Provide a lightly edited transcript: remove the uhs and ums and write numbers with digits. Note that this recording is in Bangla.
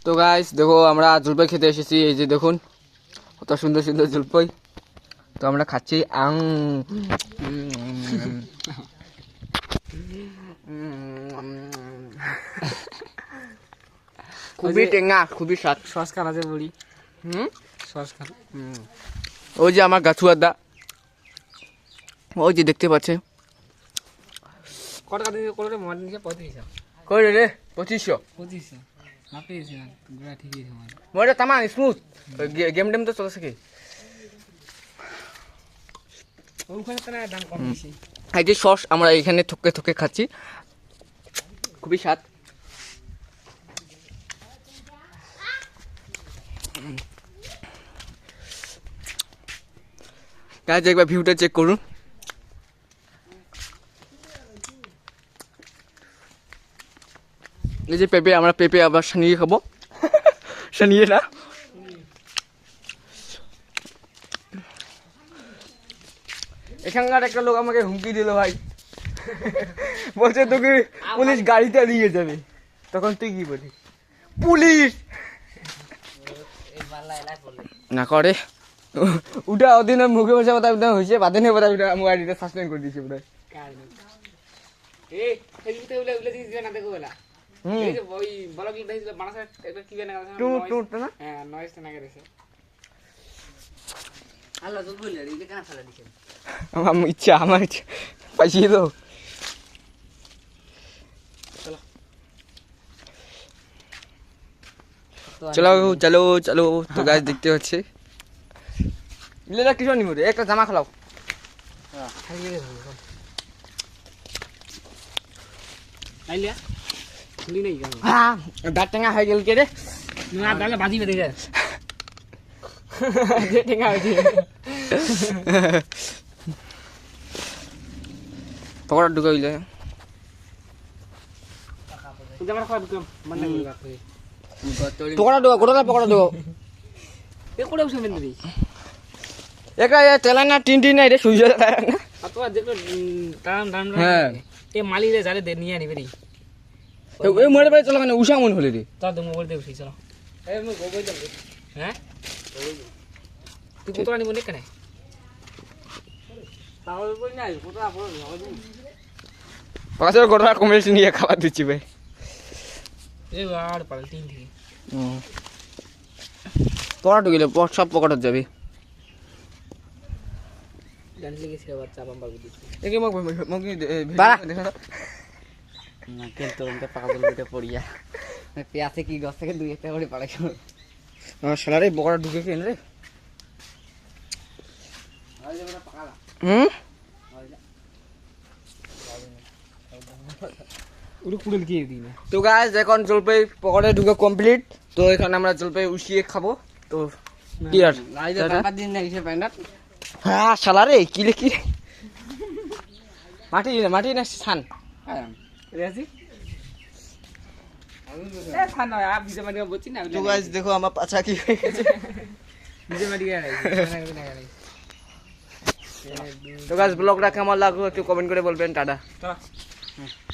তো গাইস দেখো আমরা জলপাই খেতে এসেছি, এই যে দেখুন কত সুন্দর সুন্দর জলপাই। তো আমরা খাচ্ছি খুবই টেঙ্গা, খুবই স্বাদ। সস খান আছে বলি, সস খান। ওই যে আমার গাছুয়াদা, ওই যে দেখতে পাচ্ছে। কত টাকা দিয়ে করে মোবাইল নিয়ে 3500 কই রে 2500 2500 না পেয়েছি না, গুড়া ঠিকই আছে আমার। মোটা তামা স্মুথ গেম টেম তো চলছে কি। ওখানে তো না দাম কম বেশি। এই যে সস আমরা এখানে থকে থকে খাচ্ছি, খুবই স্বাদ। গাইস একবার ভিউটা চেক করুন। এই যে পেঁপে, আমরা পেঁপে আবার সানিয়ে খাবো। সানিয়ে না, এখানকার একটা লোক আমাকে হুমকি দিল ভাই, বলছে তোকে পুলিশ গাড়িতে নিয়ে যাবে। তখন তুই কি বলি? পুলিশ না করে উঠা ওদিন মুখে বসে কথা হয়েছে, বাদে নিয়ে কথা আমার গাড়িটা সাসপেন্ড করে দিয়েছে বোধ হয়। আমার ইচ্ছা, আমার ইচ্ছা পাইছি তো। চলো চলো চলো। তো গাছ দেখতে হচ্ছে কিছু নিব রে, একটা জামা খেলাও। দাঁত টেঙা হয়ে গেল কে রে? না তাহলে বাজি বেঁধে যায়। টেঙা হয়েছে। পকড়া ঢুকাইলে পকড়া ঢুকা, গোটা পকড়া ঢুকাও। একা তেলাই না টিন টিন নাই রে, সুইচ না। হ্যাঁ মালিক যারে নিয়ে আনি বেরি ওই মোড়ে বাড়ি চলো, মানে উষা মন হলে রে। চল মোবাইল দিয়ে উঠি, চলো। হ্যাঁ তুই কত আনিব নে কেন? পাঁচের গোটা কমেছে নিয়ে খাবার দিচ্ছি ভাই। এবার পাল তিন থেকে পকড়া ঢুকিলে সব পকড়া যাবে। জানলে গেছে আবার চাপা পাবো দিচ্ছি। একে মগ মগ দেখা না কিন্তু ওটা পাগল দুটো পড়িয়া পেঁয়াজে কি গাছ থেকে দুই একটা করে পাড়াইছো। সালারে পকড়া ঢুকে কেন রে? হুম ওটা কুড়েল কি দিই না। তো গাইস এখন জলপাই পকড়া ঢুকে কমপ্লিট। তো এখানে আমরা জলপাই উঠিয়ে খাবো। তো কি আর দিন না হিসেবে পাই না। হ্যাঁ সালারে কি রে কি রে? মাটি না, মাটি না ছান। রেজি এ ফান না আপ বিজে মারি বলছি না। তো গাইস দেখো আমার পাছা কি হয়ে গেছে। বিজে মারি গেল। তো গাইস ব্লগটা কেমন লাগলো একটু কমেন্ট করে বলবেন। টাটা। চলো।